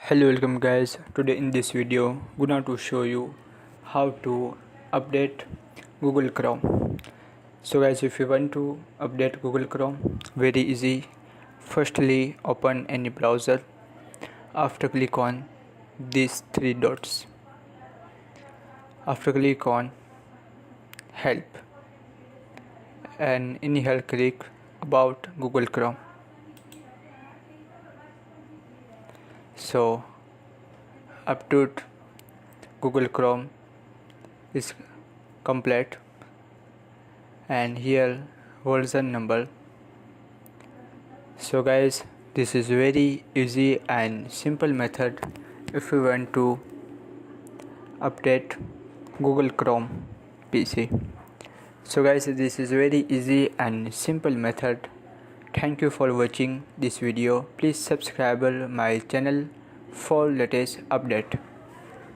Hello, welcome guys. Today in this video gonna to show you how to update Google Chrome. So guys, if you want to update Google Chrome, very easy. Firstly, open any browser. After click on these three dots. After click on help, and in here click about Google Chrome. So up to Google Chrome is complete, and here version number. So guys, this is very easy and simple method if you want to update Google Chrome PC. So guys, this is very easy and simple method. Thank you for watching this video. Please subscribe my channel for latest update.